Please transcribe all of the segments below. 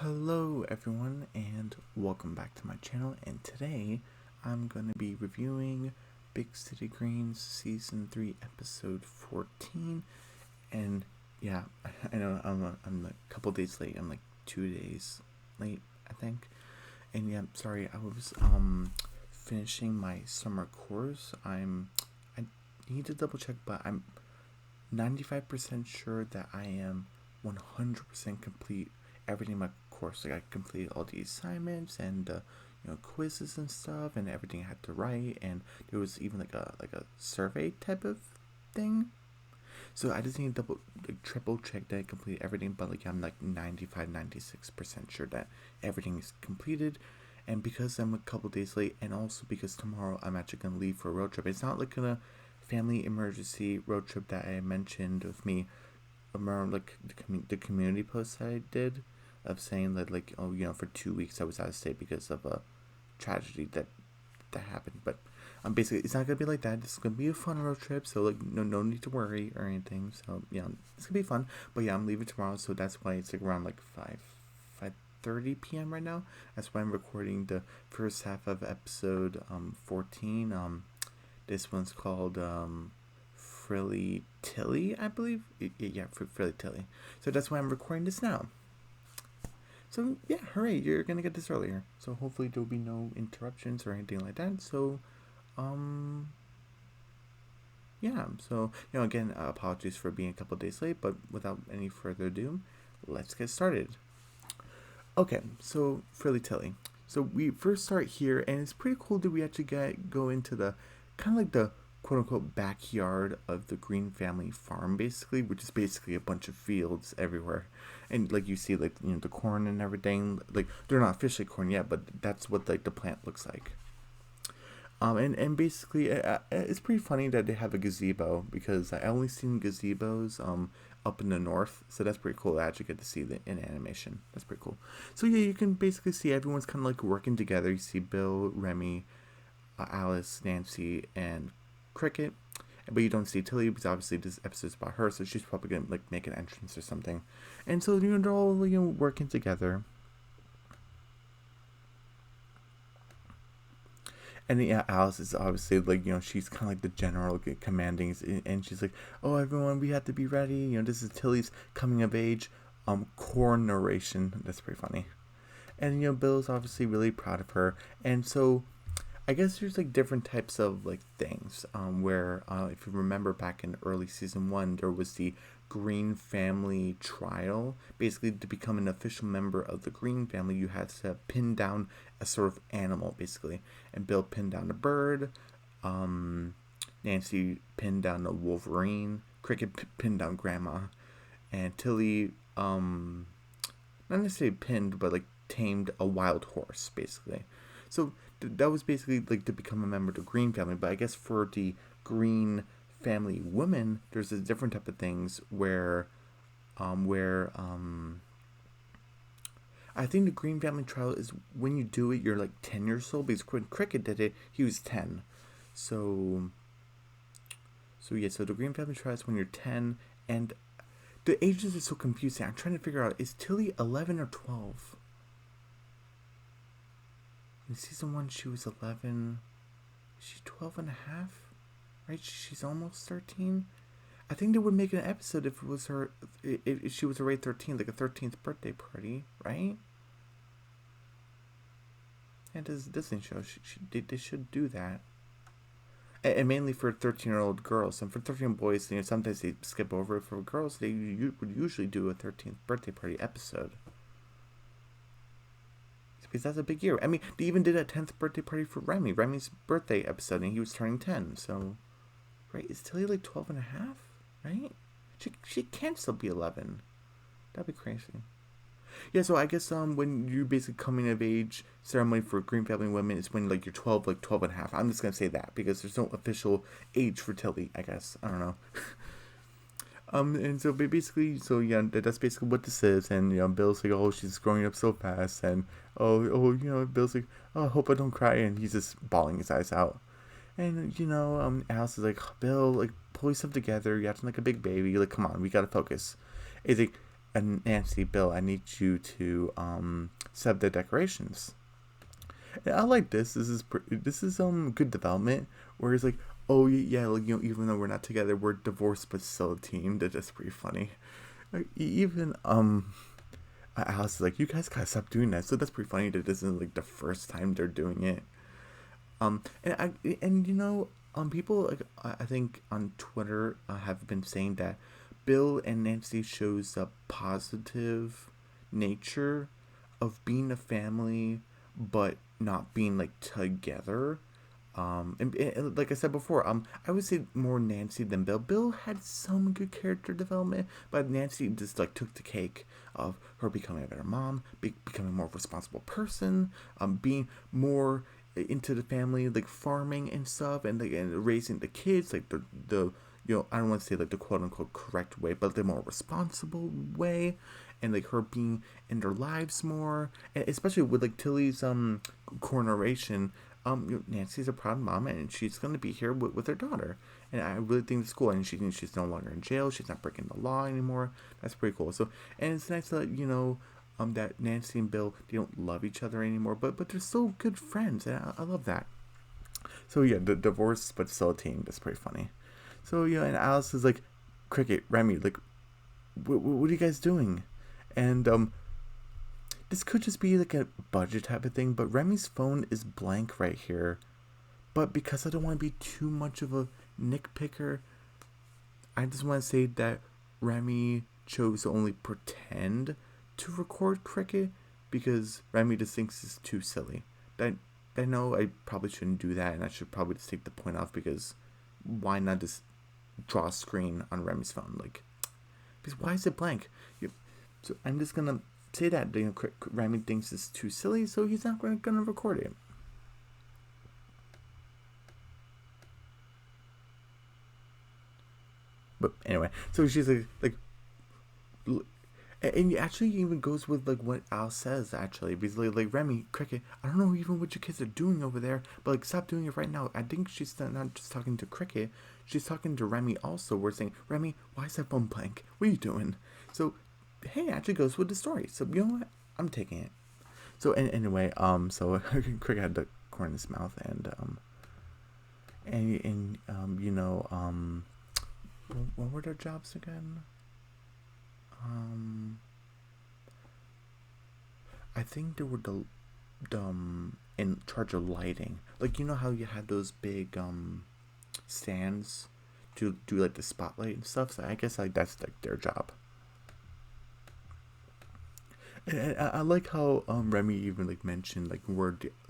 Hello everyone and welcome back to my channel, and today I'm going to be reviewing Big City Greens Season 3 Episode 14. And yeah, I know I'm a couple days late. I'm like 2 days late, I think. And yeah, sorry, I was finishing my summer course. I need to double check, but I'm 95% sure that I am 100% complete everything in my course. Like I completed all the assignments and quizzes and stuff, and everything I had to write, and there was even like a survey type of thing. So I just need to triple check that I completed everything, but like I'm like 95-96% sure that everything is completed. And because I'm a couple days late, and also because tomorrow I'm actually gonna leave for a road trip. It's not like a family emergency road trip that I mentioned with me around like the community post that I did of saying that for 2 weeks I was out of state because of a tragedy that happened. But basically it's not gonna be like that. It's gonna be a fun road trip, so like no need to worry or anything. So yeah, it's gonna be fun. But yeah, I'm leaving tomorrow, so that's why it's like around like 5:30 p.m. right now. That's why I'm recording the first half of episode 14. This one's called Frilly Tilly, I believe. Yeah, Frilly Tilly. So that's why I'm recording this now. So yeah, hooray! You're gonna get this earlier. So hopefully there'll be no interruptions or anything like that. So, um, yeah. So again, apologies for being a couple days late, but without any further ado, let's get started. Okay, so Frilly Tilly. So we first start here, and it's pretty cool that we actually go into the kind of like the quote unquote backyard of the Green family farm, basically, which is basically a bunch of fields everywhere. And like you see, like the corn and everything. Like they're not officially corn yet, but that's what like the plant looks like. And basically, it's pretty funny that they have a gazebo because I only seen gazebos up in the north, so that's pretty cool. I actually get to see that in animation. That's pretty cool. So yeah, you can basically see everyone's kind of like working together. You see Bill, Remy, Alice, Nancy, and Cricket, but you don't see Tilly because obviously this episode's about her, so she's probably gonna like make an entrance or something. And so they're all working together. And yeah, Alice is obviously like she's kind of like the general commanding, and she's like, "Oh, everyone, we have to be ready. This is Tilly's coming of age, corn-oration." That's pretty funny. And Bill's obviously really proud of her, and so I guess there's like different types of like things. Where if you remember back in early season 1, there was the Green family trial. Basically, to become an official member of the Green family, you had to pin down a sort of animal, basically. And Bill pinned down a bird. Um, Nancy pinned down a wolverine. Cricket pinned down Grandma, and Tilly, not necessarily pinned, but like tamed a wild horse, basically. So that was basically like to become a member of the Green family. But I guess for the Green family women, there's a different type of things where I think the Green family trial is when you do it, you're like 10 years old. Because when Cricket did it, he was 10. So yeah, so the Green family trial is when you're 10, and the ages are so confusing. I'm trying to figure out, is Tilly 11 or 12? In season 1, she was 11. Is she 12 and a half? Right? She's almost 13. I think they would make an episode if it was her, if she was already 13, like a 13th birthday party, right? And this Disney show, they should do that. And mainly for 13-year-old girls. And for 13-year-old boys, sometimes they skip over it. For girls, they would usually do a 13th birthday party episode. Because that's a big year. I mean, they even did a 10th birthday party for Remy. Remy's birthday episode, and he was turning 10. So, right, is Tilly like 12 and a half? Right? She can't still be 11. That'd be crazy. Yeah, so I guess when you're basically coming of age ceremony for Green family women is when like you're 12, like 12 and a half. I'm just gonna say that because there's no official age for Tilly, I guess. I don't know. And so basically, so yeah, that's basically what this is. And Bill's like, oh, she's growing up so fast, and Bill's like, oh, I hope I don't cry, and he's just bawling his eyes out. And Alice is like, Bill, like, pull yourself together. You're acting like a big baby. Like, come on, we gotta focus. It's like, Nancy, Bill, I need you to set the decorations. And I like this. This is good development. Where it's like, oh yeah, like even though we're not together, we're divorced but still a team. That's pretty funny. Like, even Alice is like, you guys gotta stop doing that. So that's pretty funny that this isn't like the first time they're doing it. And people like I think on Twitter have been saying that Bill and Nancy shows a positive nature of being a family, but not being like together. And like I said before, I would say more Nancy than Bill. Bill had some good character development, but Nancy just like took the cake of her becoming a better mom, becoming a more responsible person, being more into the family, like farming and stuff, and like and raising the kids, like the I don't want to say like the quote unquote correct way, but the more responsible way, and like her being in their lives more, and especially with like Tilly's coronation. Nancy's a proud mom, and she's gonna be here with her daughter, and I really think it's cool. And she's no longer in jail. She's not breaking the law anymore. That's pretty cool. So, and it's nice that that Nancy and Bill, they don't love each other anymore, but they're still good friends, and I love that. So yeah, the divorce but still a team. That's pretty funny. So yeah, and Alice is like, Cricket, Remy, like, what are you guys doing? And this could just be like a budget type of thing, but Remy's phone is blank right here. But because I don't want to be too much of a nitpicker, I just want to say that Remy chose to only pretend to record Cricket because Remy just thinks it's too silly. I know I probably shouldn't do that, and I should probably just take the point off because why not just draw a screen on Remy's phone? Like, because why is it blank? So I'm just gonna say that Remy thinks it's too silly, so he's not gonna record it. But anyway, so she's like and it actually even goes with like what Al says actually, because like Remy, Cricket, I don't know even what your kids are doing over there, but like stop doing it right now. I think she's not just talking to Cricket, she's talking to Remy also. We're saying, Remy, why is that phone blank? What are you doing? So hey, it actually goes with the story. So you know what? I'm taking it. So anyway, so Cricket had the corn in his mouth, what were their jobs again? I think they were in charge of lighting. Like how you had those big stands to do like the spotlight and stuff. So I guess like that's like their job. And I like how Remy even like mentioned like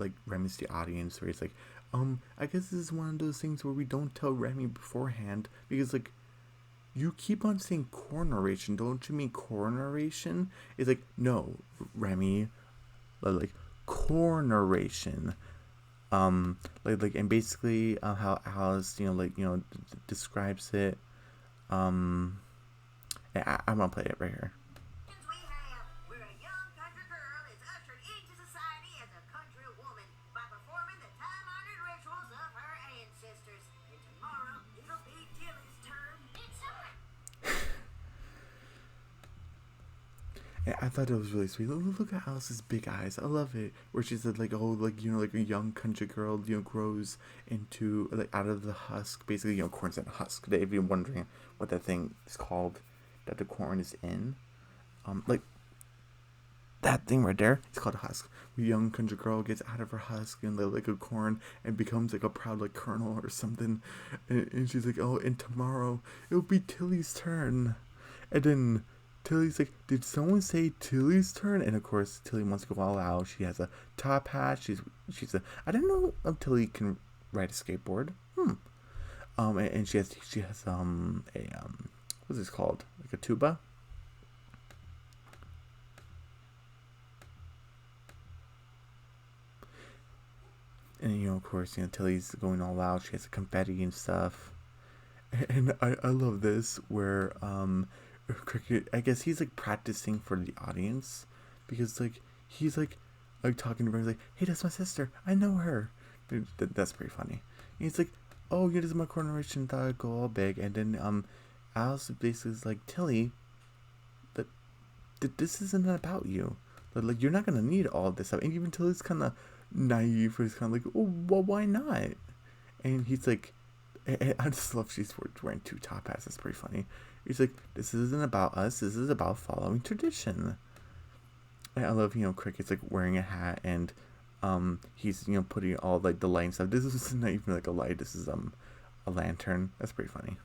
like Remy's the audience, where he's like I guess this is one of those things where we don't tell Remy beforehand because like you keep on saying corn-oration, don't you mean coronation? It's like, no, Remy, like corn-oration. And basically how Alice, describes it. I'm gonna play it right here. I thought it was really sweet. Look at Alice's big eyes. I love it. Where she's like, oh, like like a young country girl, grows into like out of the husk. Basically, corn's in a husk. If you're wondering what that thing is called, that the corn is in, like that thing right there, it's called a husk. A young country girl gets out of her husk and like a corn and becomes like a proud like colonel or something. And she's like, oh, and tomorrow it'll be Tilly's turn, and then Tilly's like, did someone say Tilly's turn? And of course, Tilly wants to go all out. She has a top hat. I didn't know Tilly can ride a skateboard. And she has what's this called? Like a tuba. And of course, Tilly's going all out. She has a confetti and stuff. And I love this where Cricket, I guess he's like practicing for the audience because like he's like talking to her, like, hey, that's my sister, I know her. That's pretty funny. And he's like, oh yeah, this is my coronation, thought I'd go all big. And then Alice basically is like, Tilly, this isn't about you. Like you're not gonna need all this stuff. And even Tilly's kind of naive. He's kind of like, oh, well, why not? And he's like, and I just love she's wearing two top hats. That's pretty funny. He's like, this isn't about us. This is about following tradition. And I love, Cricket's like wearing a hat, and he's putting all like the light stuff. This is not even like a light. This is a lantern. That's pretty funny.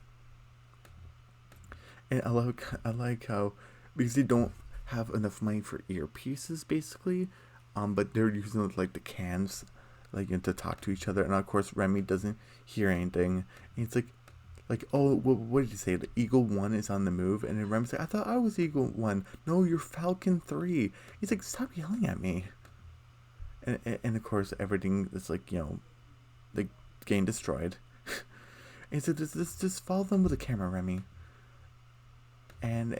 And I like how, because they don't have enough money for earpieces basically, but they're using like the cans, like to talk to each other. And of course Remy doesn't hear anything. And it's like, oh, what did you say? The Eagle 1 is on the move, and then Remy's like, I thought I was Eagle 1. No, you're Falcon 3. He's like, stop yelling at me. And of course everything is like like getting destroyed. And so just follow them with a camera, Remy. And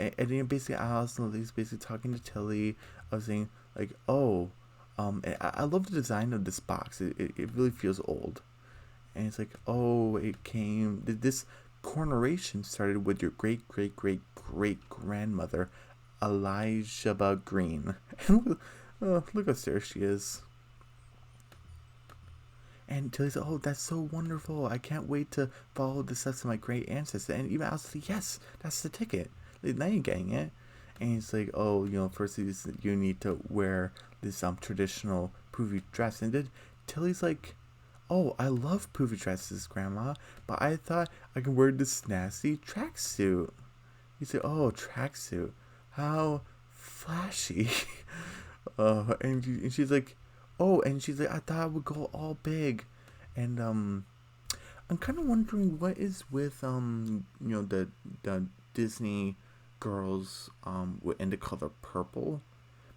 basically he's basically talking to Tilly. I was saying like, oh, I love the design of this box. It really feels old. And it's like, oh, this coronation started with your great great great great grandmother, Elijah Green. And look how serious she is. And Tilly's like, oh, that's so wonderful. I can't wait to follow the steps of my great ancestor. And even I was like, yes, that's the ticket. Now you're getting it. And he's like, oh, first you need to wear this traditional poofy dress. And then Tilly's like, oh, I love poofy dresses, Grandma, but I thought I could wear this nasty tracksuit. He's like, oh, tracksuit, how flashy. And she's like, oh, and she's like, I thought I would go all big. And I'm kind of wondering what is with the Disney girls in the color purple,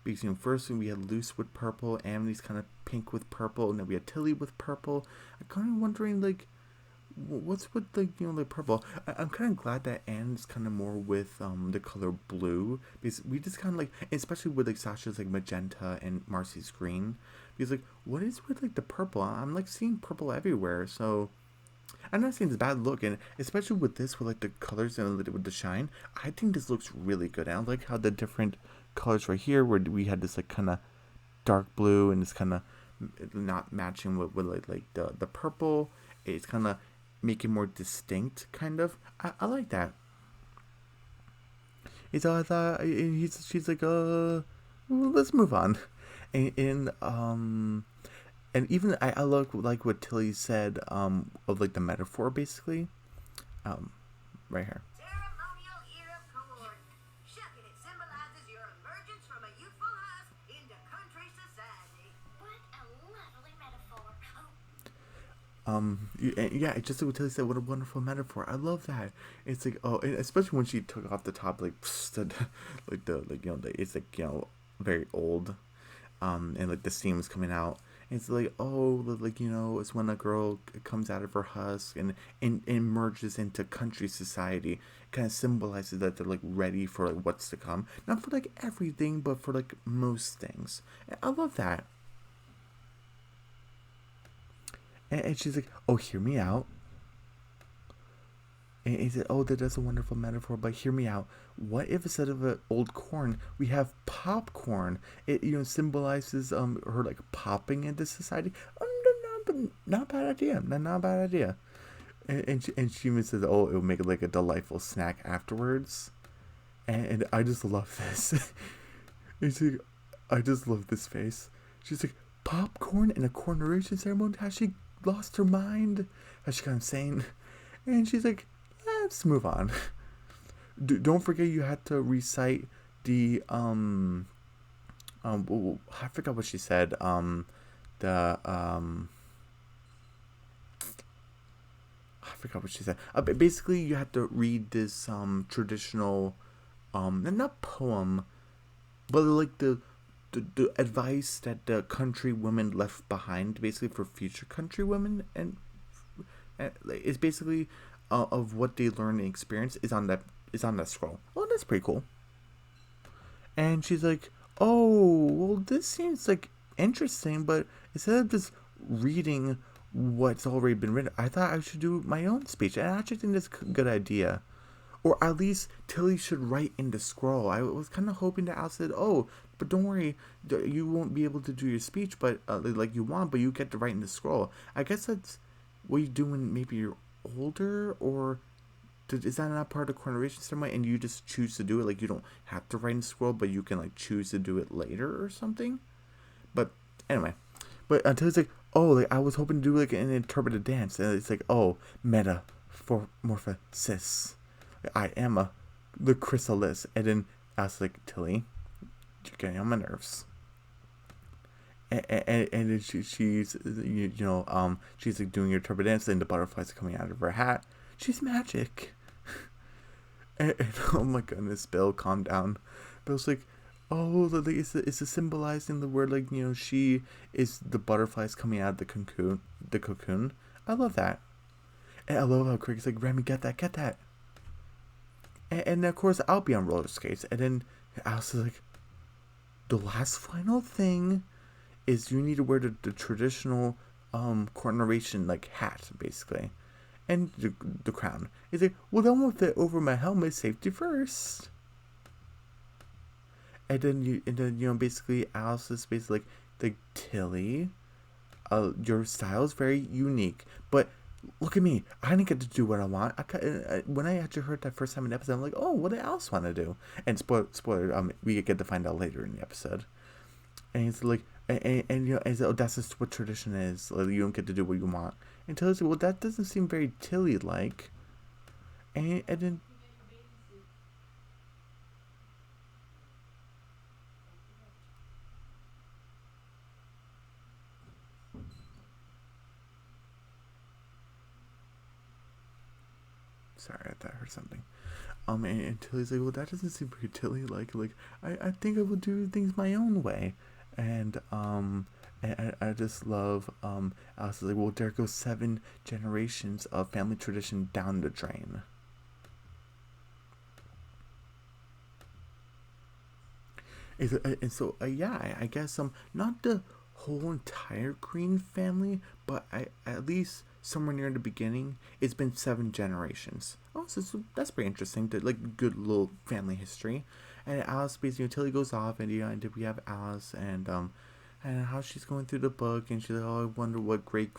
because first we had Luce with purple, Amity's kind of pink with purple, and then we had Tilly with purple. I'm kind of wondering like what's with like like purple. I'm kind of glad that Anne's kind of more with the color blue, because we just kind of like, especially with like Sasha's like magenta and Marcy's green, because like what is with like the purple? I'm like seeing purple everywhere, so I'm not saying it's a bad look, and especially with this, with like the colors and with the shine, I think this looks really good. And I like how the different colors right here, where we had this like kind of dark blue and it's kind of not matching with like the purple. It's kind of making more distinct, kind of. I like that. It's all that she's like, well, let's move on, and even I look like what Tilly said of like the metaphor basically, right here. Ceremonial ear of corn. Shucking, it symbolizes your emergence from a youthful husk into country society. What a lovely metaphor. Yeah, it's just like what Tilly said. What a wonderful metaphor. I love that. It's like, oh, and especially when she took off the top, like it's like very old, and like the steam is coming out. It's like, oh, like, it's when a girl comes out of her husk and emerges into country society. It kind of symbolizes that they're like ready for like what's to come. Not for like everything, but for like most things. And I love that. And she's like, oh, hear me out. And he said, oh, that's a wonderful metaphor, but hear me out. What if instead of an old corn, we have popcorn? It, symbolizes her like popping into society. Not a bad idea. Not a bad idea. And she even says, oh, it will make it like a delightful snack afterwards. And I just love this. It's like, I just love this face. She's like, popcorn in a coronation ceremony? Has she lost her mind? Has she gone insane? And she's like, let's move on. Don't forget you had to recite the I forgot what she said. I forgot what she said. But basically, you had to read this traditional, not poem, but like the advice that the country women left behind, basically for future country women, and it's basically of what they learned and experience is on that scroll. Well, that's pretty cool. And she's like, oh, well, this seems like interesting, but instead of just reading what's already been written, I thought I should do my own speech, and I actually think that's a good idea. Or at least Tilly should write in the scroll. I was kind of hoping that Al said, "Oh, but don't worry, you won't be able to do your speech, but like you want, but you get to write in the scroll." I guess that's what you do when maybe you're older, or is that not part of the coronation ceremony, and you just choose to do it? Like you don't have to write in the scroll, but you can like choose to do it later or something. But anyway, but until it's like, oh, like I was hoping to do like an interpretive dance, and it's like, oh, meta for morphosis. I am the chrysalis, and then I was like, Tilly, you're getting on my nerves. And then she's she's like doing her turbo dance, and the butterflies are coming out of her hat. She's magic. And oh my goodness, Bill, calm down. Bill's like, oh, like it's symbolizing the word, like, she is the butterflies coming out of the cocoon. The cocoon. I love that. And I love how Craig's like, Remy, get that. And of course, I'll be on roller skates. And then Alice is like, the last final thing is you need to wear the traditional corn-oration like hat, basically. And the crown. He's like, well, that won't fit over my helmet. Safety first. And then basically Alice is basically like Tilly, your style is very unique, but look at me. I didn't get to do what I want. When I actually heard that first time in the episode, I'm like, oh, what did Alice want to do? And spoiler, we get to find out later in the episode. And he's like, and he's like, oh, that's just what tradition is. Like, you don't get to do what you want. And Tilly's like, well, that doesn't seem very Tilly-like. And then sorry, I thought I heard something. And Tilly's like, well, that doesn't seem very Tilly-like. Like, I think I will do things my own way. And I just love Alice is like, well, there goes 7 generations of family tradition down the drain. And so yeah, I guess not the whole entire Green family, but at least somewhere near the beginning, it's been 7 generations. Oh, so that's pretty interesting. Like good little family history. And Alice basically, Tilly goes off, and and we have Alice and how she's going through the book, and she's like, oh, I wonder what great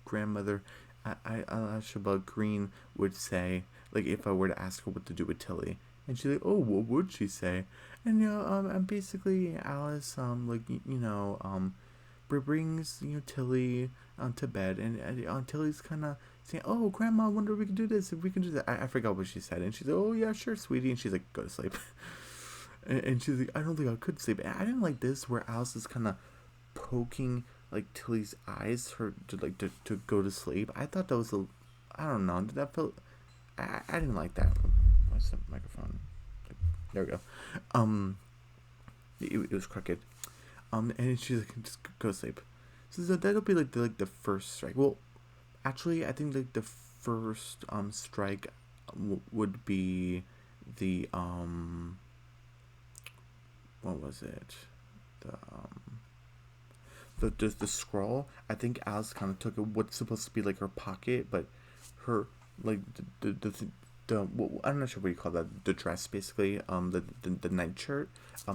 grandmother Shabba Green would say, like if I were to ask her what to do with Tilly. And she's like, oh, what would she say? And and basically Alice brings Tilly to bed, and Tilly's kind of saying, oh, Grandma, I wonder if we can do this, if we can do that. I forgot what she said, and she's like, oh yeah, sure, sweetie, and she's like, go to sleep. And she's like, I don't think I could sleep. And I didn't like this where Alice is kind of poking like Tilly's eyes to go to sleep. I thought that was I don't know, did that feel, I didn't like that. What's the microphone? There we go. It was crooked. And she's like, just go to sleep. So that'll be like the first strike. Well, actually, I think like the first strike would be the what was it? The scroll. I think Alice kind of took what's supposed to be like her pocket, but her like well, I'm not sure what you call that, the dress basically, the nightshirt,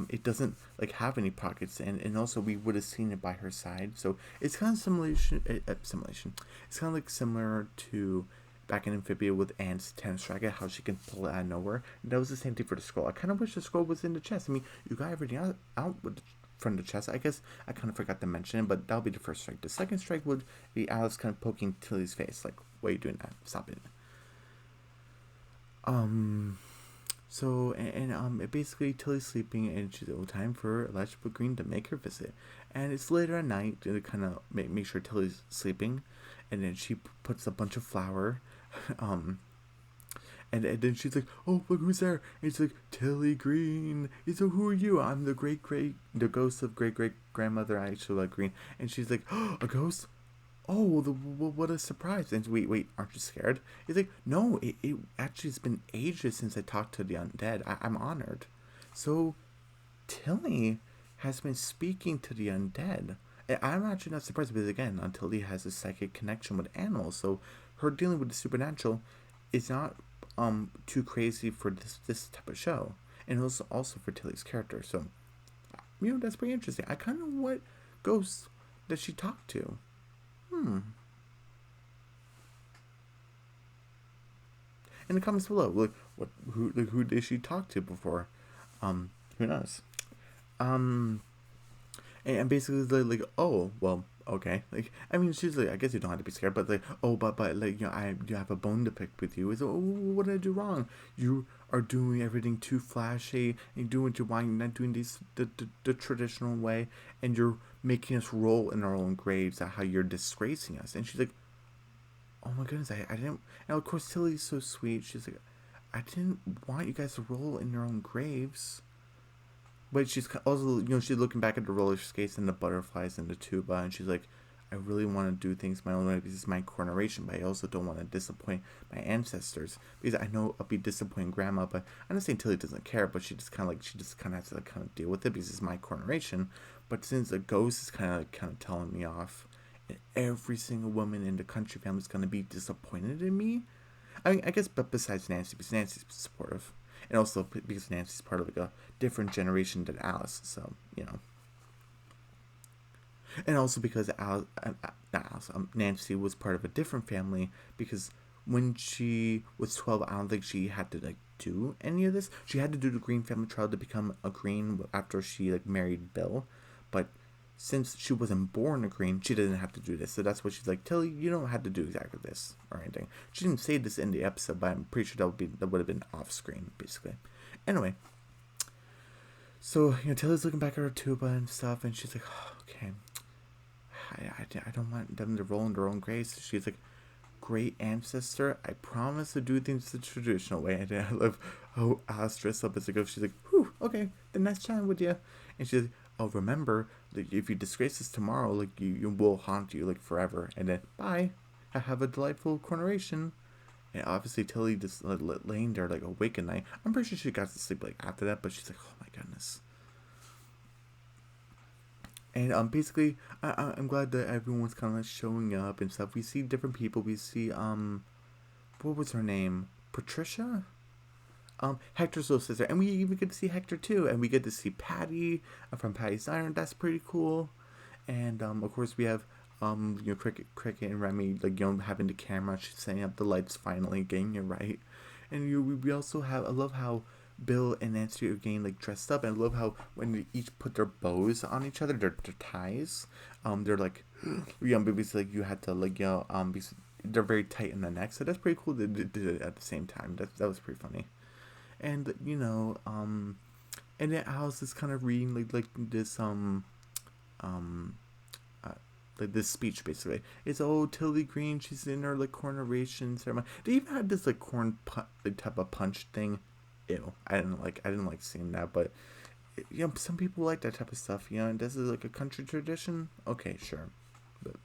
it doesn't like have any pockets, and also we would have seen it by her side, so it's kind of simulation. It's kind of like similar to back in Amphibia with Anne's tennis racket, how she can pull it out of nowhere. And that was the same thing for the scroll. I kind of wish the scroll was in the chest. I mean, you got everything out with from the chest. I guess I kind of forgot to mention it, but that'll be the first strike. The second strike would be Alice kind of poking Tilly's face, like, why are you doing that? Stop it. So, basically Tilly's sleeping, and she's time for Electrical Green to make her visit. And it's later at night to kind of make sure Tilly's sleeping, and then she puts a bunch of flour, and then she's like, oh, look who's there. And it's like, Tilly Green. He's like, who are you? I'm the ghost of great-great-grandmother Aisha Green. And she's like, oh, a ghost? Oh, what a surprise. And wait, aren't you scared? He's like, no, it actually has been ages since I talked to the undead. I'm honored. So, Tilly has been speaking to the undead. I'm actually not surprised because, again, Tilly has a psychic connection with animals. So, her dealing with the supernatural is not too crazy for this type of show, and it was also for Tilly's character. So that's pretty interesting. I kind of what ghosts does she talk to? In the comments below, who did she talk to before? Who knows? And basically oh well, okay, I mean, she's I guess you don't have to be scared, but oh, but I do have a bone to pick with you. Is oh, what did I do wrong? You are doing everything too flashy, and you're doing what you want. You're not doing the traditional way, and you're making us roll in our own graves at how you're disgracing us. And she's like, oh my goodness, I didn't. And of course, Tilly's so sweet. She's like, I didn't want you guys to roll in your own graves. But she's also, she's looking back at the roller skates and the butterflies and the tuba, and she's like, I really want to do things my own way because it's my coronation, but I also don't want to disappoint my ancestors because I know I'll be disappointing Grandma. But I'm not saying Tilly doesn't care, but she just kind of has to kind of deal with it because it's my coronation. But since the ghost is kind of telling me off, and every single woman in the country family is going to be disappointed in me. I mean, I guess, but besides Nancy, because Nancy's supportive. And also because Nancy's part of a different generation than Alice, so, And also because Nancy was part of a different family, because when she was 12, I don't think she had to, do any of this. She had to do the Green family trial to become a Green after she, married Bill. But since she wasn't born a Green, she didn't have to do this. So that's what she's like, Tilly, you don't have to do exactly this or anything. She didn't say this in the episode, but I'm pretty sure that would have been off screen, basically. Anyway, so Tilly's looking back at her tuba and stuff, and she's like, oh, okay, I don't want them to roll in their own graves. She's like, great ancestor, I promise to do things the traditional way. And I love how Alice dressed up as a ghost. She's like, whew, okay, then nice chatting with you. And she's like, oh, remember, if you disgrace us tomorrow, you will haunt you, forever. And then, bye. Have a delightful coronation. And obviously, Tilly just laying there, awake at night. I'm pretty sure she got to sleep, after that. But she's like, oh, my goodness. And, basically, I'm glad that everyone's kind of showing up and stuff. We see different people. We see, what was her name? Patricia? Hector's little sister, and we even get to see Hector too, and we get to see Patty from Patty's Diner. That's pretty cool. And of course we have Cricket and Remy having the camera, setting up the lights, finally getting it right. And we also have, I love how Bill and Nancy are getting dressed up, and I love how when they each put their bows on each other, their ties, they're because you had to because they're very tight in the neck, so that's pretty cool. They did it at the same time. That was pretty funny. And and then Alice is kind of reading this this speech basically. It's Tilly Green. She's in her coronation ceremony. They even had this type of punch thing. Ew, I didn't like seeing that, but some people like that type of stuff. And this is a country tradition. Okay, sure, but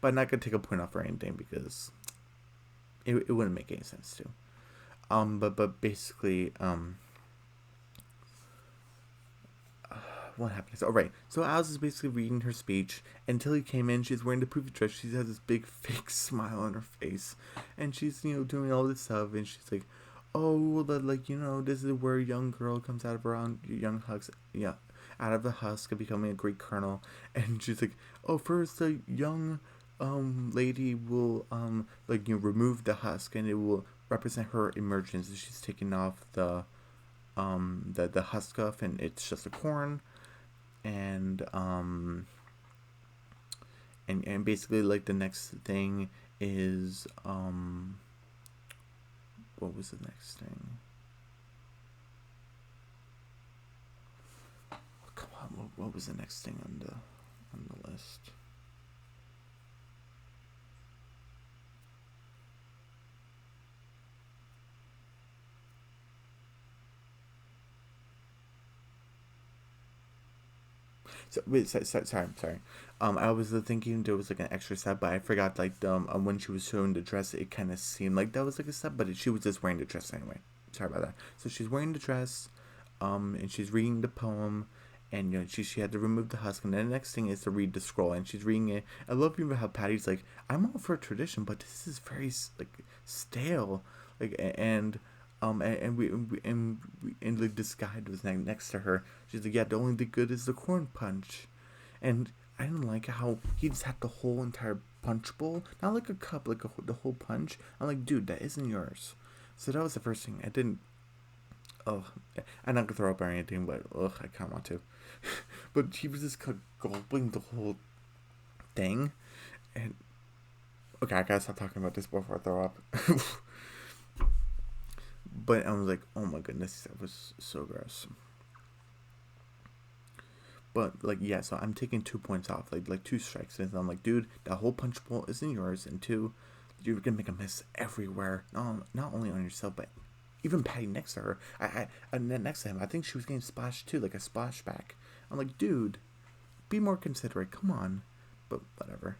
but I'm not gonna take a point off or anything because it wouldn't make any sense to. But basically, what happened? Oh, right. So Alice is basically reading her speech, and Tilly came in. She's wearing the poofy dress. She has this big fake smile on her face, and she's doing all this stuff, and she's like, oh, this is where a young girl comes out of her own young husk, out of the husk of becoming a great colonel, and she's like, oh, first the young lady will remove the husk, and it will represent her emergence. She's taking off the husk off, and it's just a corn, and basically the next thing is what was the next thing? Oh, come on, what was the next thing on the list? So wait, sorry. I was thinking there was an extra step, but I forgot when she was showing the dress, it kind of seemed like that was a step, but she was just wearing the dress anyway. Sorry about that. So she's wearing the dress, and she's reading the poem, and she had to remove the husk, and then the next thing is to read the scroll, and she's reading it. I love even how Patty's like, I'm all for tradition, but this is very like stale, like and like this guy was next to her. She's like, yeah, the only thing good is the corn punch, and I didn't like how he just had the whole entire punch bowl, not like a cup, like the whole punch. I'm like, dude, that isn't yours. So that was the first thing. I didn't. Oh, I'm not gonna throw up or anything, but I kind of want to. But he was just gulping the whole thing, and okay, I gotta stop talking about this before I throw up. But I was like, oh my goodness, that was so gross. But like, yeah, so I'm taking 2 points off, like 2 strikes, and I'm like, dude, that whole punch bowl isn't yours, and two, you're gonna make a mess everywhere, not only on yourself, but even Patty next to her. And then next to him, I think she was getting splashed too, like a splashback. I'm like, dude, be more considerate, come on. But whatever.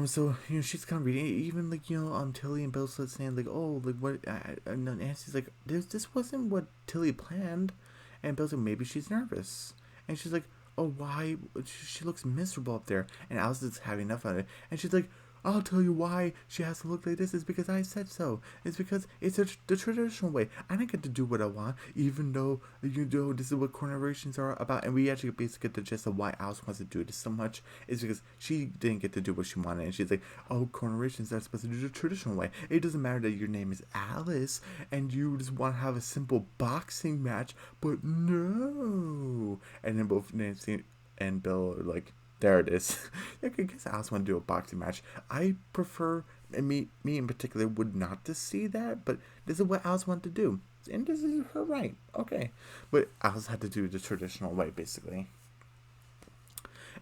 So she's kind of reading it, even like Tilly and Bill's saying like, oh, like what? And Nancy's like, this wasn't what Tilly planned, and Bill's like, maybe she's nervous, and she's like, oh, why? She looks miserable up there, and Alice is having enough of it, and she's like, I'll tell you why she has to look like this. It's because I said so. It's because it's the traditional way. I don't get to do what I want, even though this is what corn-orations are about. And we actually basically get the gist of why Alice wants to do this so much. Is because she didn't get to do what she wanted, and she's like, "Oh, corn-orations are supposed to do the traditional way. It doesn't matter that your name is Alice and you just want to have a simple boxing match, but no." And then both Nancy and Bill are like, there it is. I guess I also want to do a boxing match. I prefer, and me in particular, would not to see that, but this is what Alice wanted to do. And this is her right. Okay. But Alice had to do it the traditional way, basically.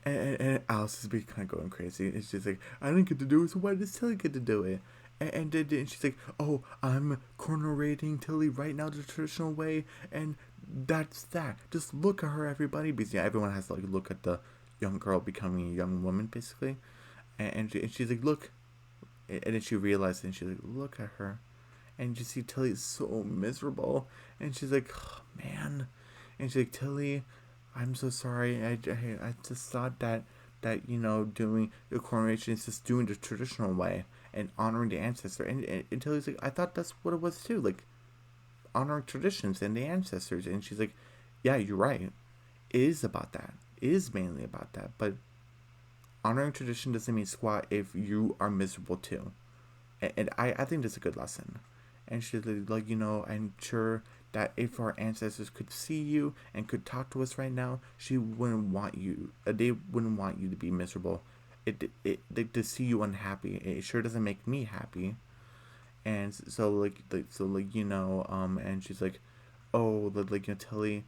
And Alice is kind of going crazy. It's just like, I didn't get to do it, so why does Tilly get to do it? And she's like, oh, I'm corner-rating Tilly right now the traditional way, and that's that. Just look at her, everybody. Because everyone has to like look at the young girl becoming a young woman, basically. And she's like, look. And then she realized, and she's like, look at her. And you see Tilly's so miserable. And she's like, oh, man. And she's like, Tilly, I'm so sorry. I just thought that doing the coronation is just doing the traditional way and honoring the ancestor. And Tilly's like, I thought that's what it was too. Like, honoring traditions and the ancestors. And she's like, yeah, you're right. It is about that. It is mainly about that, but honoring tradition doesn't mean squat if you are miserable too. And I think that's a good lesson. And she's like, I'm sure that if our ancestors could see you and could talk to us right now, they wouldn't want you to be miserable. To see you unhappy, it sure doesn't make me happy. And so and she's like, oh, Tilly,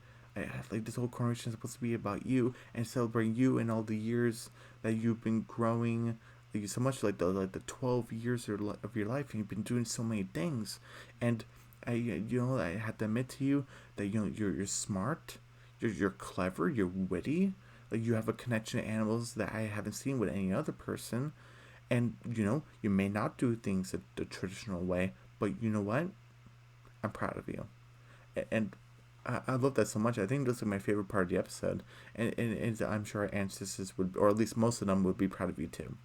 like this whole coronation is supposed to be about you and celebrating you and all the years that you've been growing, like so much, like the 12 years of your life, and you've been doing so many things. And I have to admit to you that you're smart, you're clever, you're witty, like you have a connection to animals that I haven't seen with any other person. And you may not do things the traditional way, but you know what, I'm proud of you. And I love that so much. I think this is my favorite part of the episode, and I'm sure our ancestors would, or at least most of them, would be proud of you too.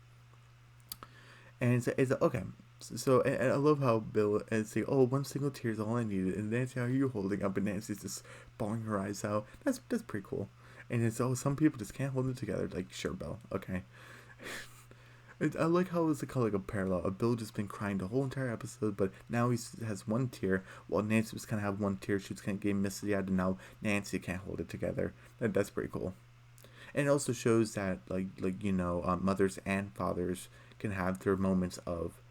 And it's okay. So and I love how Bill is like, oh, one single tear is all I needed, and Nancy, how are you holding up? And Nancy's just bawling her eyes out. That's pretty cool. And it's, oh, some people just can't hold it together. Like, sure, Bill, okay. I like how it's like a parallel. A Bill just been crying the whole entire episode, but now he has one tear, while Nancy was kind of have one tear. She was kind of getting misty out, and now Nancy can't hold it together. That's pretty cool. And it also shows that mothers and fathers can have their moments of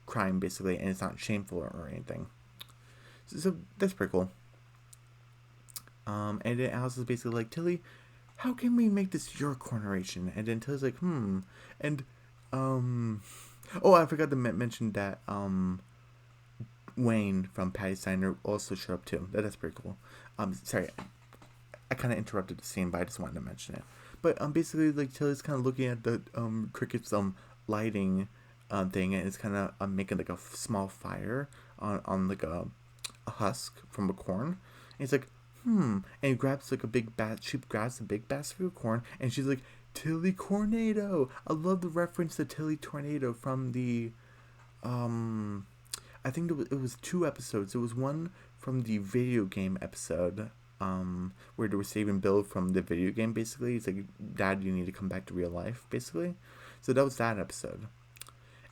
crying, basically, and it's not shameful or anything. So that's pretty cool. And then Alice is basically like, Tilly, how can we make this your coronation? And then Tilly's like, and oh, I forgot to mention that Wayne from Patty Steiner also showed up too. That's pretty cool. Sorry, I kind of interrupted the scene, but I just wanted to mention it. But basically, like, Tilly's kind of looking at the cricket's lighting thing, and it's kind of making like a small fire on like a husk from a corn. And it's like, And he grabs like a big bat. She grabs a big basket of corn, and she's like, Tilly Tornado. I love the reference to Tilly Tornado from the um I think it was two episodes. It was one from the video game episode, where they were saving Bill from the video game. Basically, it's like, Dad, you need to come back to real life. Basically, so that was that episode.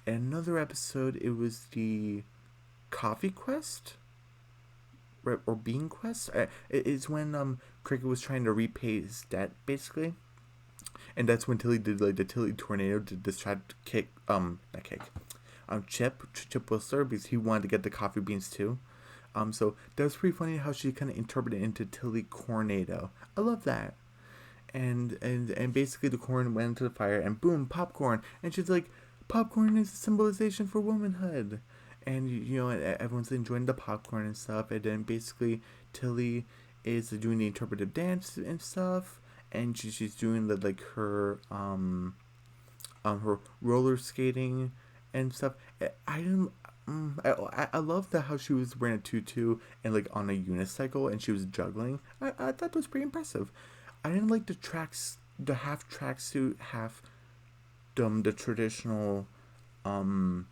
And another episode, it was the coffee quest, right, or bean quest. It's when Cricket was trying to repay his debt, basically, and that's when Tilly did like the Tilly tornado to just try to kick not kick Chip Whistler, because he wanted to get the coffee beans too. So that was pretty funny how she kind of interpreted it into Tilly Cornado. I love that. And basically the corn went into the fire, and boom, popcorn. And she's like, popcorn is a symbolization for womanhood. And everyone's enjoying the popcorn and stuff. And then basically Tilly is doing the interpretive dance and stuff, and she's doing the like her roller skating and stuff. I didn't. I love that how she was wearing a tutu and like on a unicycle, and she was juggling. I thought that was pretty impressive. I didn't like the half tracksuit, half the traditional gown,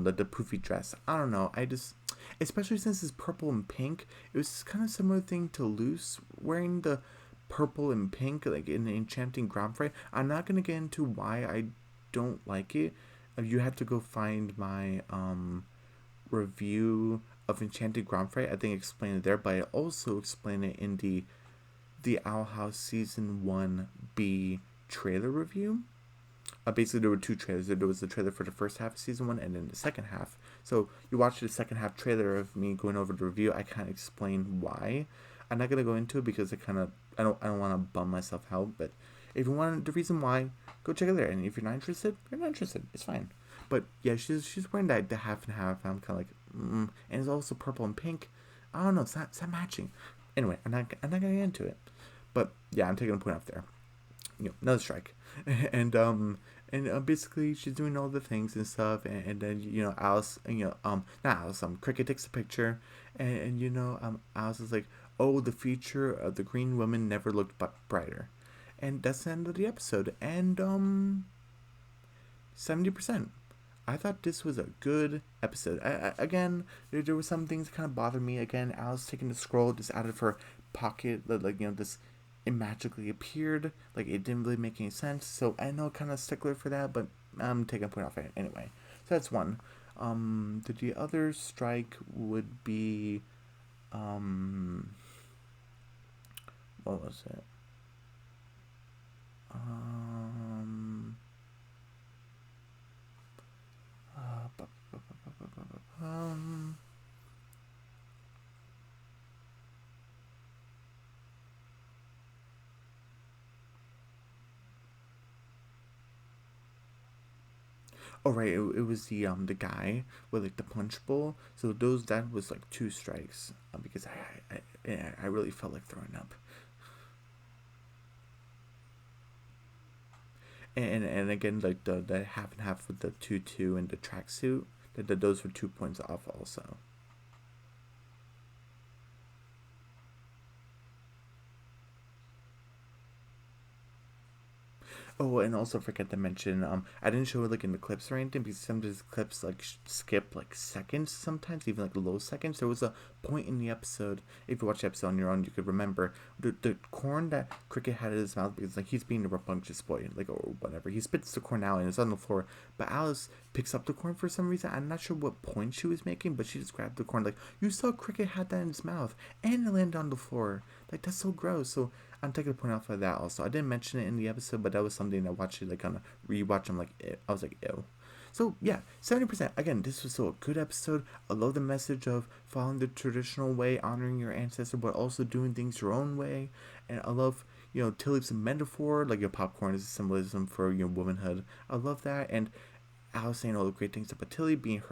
the poofy dress. I don't know. Especially since it's purple and pink, it was kind of similar thing to Luce wearing the purple and pink like in the Enchanting Grand Prix. I'm not gonna get into why I don't like it. You have to go find my review of Enchanted Grand Prix. I think I explained it there, but I also explained it in the Owl House Season 1B trailer review. Basically, there were two trailers. There was the trailer for the first half of Season 1 and then the second half. So you watch the second half trailer of me going over the review. I kind of explain why. I'm not going to go into it because I don't want to bum myself out. But if you want the reason why, go check it there. And if you're not interested, you're not interested. It's fine. But yeah, she's wearing the half and half. And I'm kind of like, and it's also purple and pink. I don't know. It's not matching. Anyway, I'm not gonna get into it. But yeah, I'm taking a point off there. Another strike. and basically she's doing all the things and stuff, and then Alice, not Alice, Cricket takes a picture, and Alice is like, oh, the future of the green woman never looked brighter. And that's the end of the episode. And 70%. I thought this was a good episode. Again, there were some things that kind of bothered me. Again, Alice taking the scroll just out of her pocket, like this, it magically appeared. Like, it didn't really make any sense. So I know, kind of stickler for that, but I'm taking a point off it anyway. So that's one. The other strike would be, what was it? Oh right, it was the guy with like the punch bowl. So that was like two strikes, because I really felt like throwing up. And again, like the half and half with the tutu and the tracksuit, those were 2 points off also. Oh, and also forget to mention, I didn't show it like in the clips or anything, because some of these clips like skip like seconds sometimes, even like low seconds. There was a point in the episode, if you watch the episode on your own, you could remember the corn that Cricket had in his mouth, because like he's being a rambunctious boy, like, or whatever. He spits the corn out and it's on the floor, but Alice picks up the corn for some reason. I'm not sure what point she was making, but she just grabbed the corn. Like, you saw Cricket had that in his mouth and it landed on the floor. Like, that's so gross. So I'm taking a point out for that also. I didn't mention it in the episode, but that was something I watched it like on a rewatch. I'm like, ew. I was like, ew. So yeah, 70%. Again, this was still a good episode. I love the message of following the traditional way, honoring your ancestor, but also doing things your own way. And I love, Tilly's a metaphor, like your popcorn is a symbolism for womanhood. I love that. And Alice saying all the great things about Tilly, being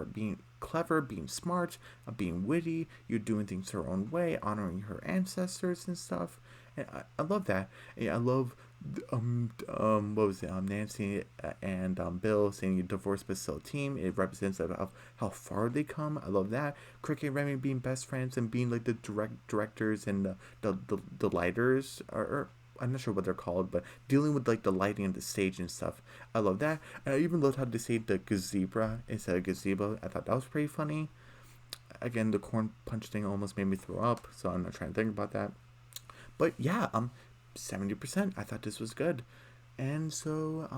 clever, being smart, being witty, you're doing things her own way, honoring her ancestors and stuff. And I love that. And I love what was it? Nancy and Bill saying you divorced but still a team. It represents of how far they come. I love that. Cricket and Remy being best friends and being like the directors and the lighters, or I'm not sure what they're called, but dealing with like the lighting of the stage and stuff. I love that. And I even loved how they say the gazebra instead of gazebo. I thought that was pretty funny. Again, the corn punch thing almost made me throw up, so I'm not trying to think about that. But yeah, 70%. I thought this was good. And so,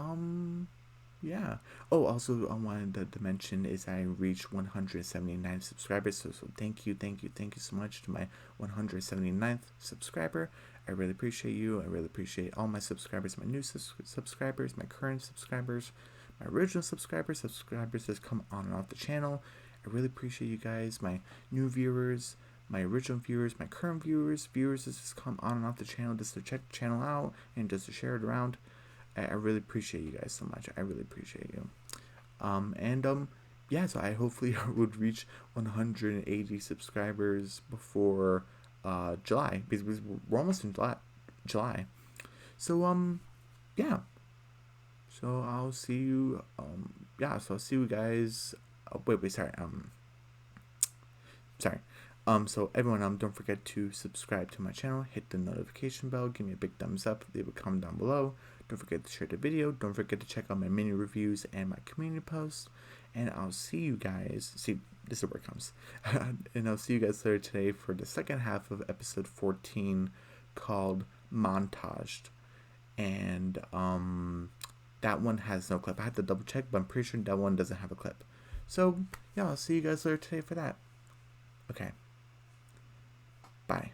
yeah. Oh, also, I wanted to mention is I reached 179 subscribers. So thank you so much to my 179th subscriber. I really appreciate you. I really appreciate all my subscribers, my new subscribers, my current subscribers, my original subscribers that come on and off the channel. I really appreciate you guys, my new viewers, my original viewers, my current viewers that just come on and off the channel just to check the channel out and just to share it around. I really appreciate you guys so much. I really appreciate you. Yeah, so I hopefully would reach 180 subscribers before July, because we're almost in July. So yeah. So I'll see you. So I'll see you guys. Sorry. So everyone, don't forget to subscribe to my channel, hit the notification bell, give me a big thumbs up, leave a comment down below. Don't forget to share the video. Don't forget to check out my mini reviews and my community posts. And I'll see you guys. See, this is where it comes. And I'll see you guys later today for the second half of episode 14 called Montaged. And that one has no clip. I had to double check, but I'm pretty sure that one doesn't have a clip. So, yeah, I'll see you guys later today for that. Okay. Bye.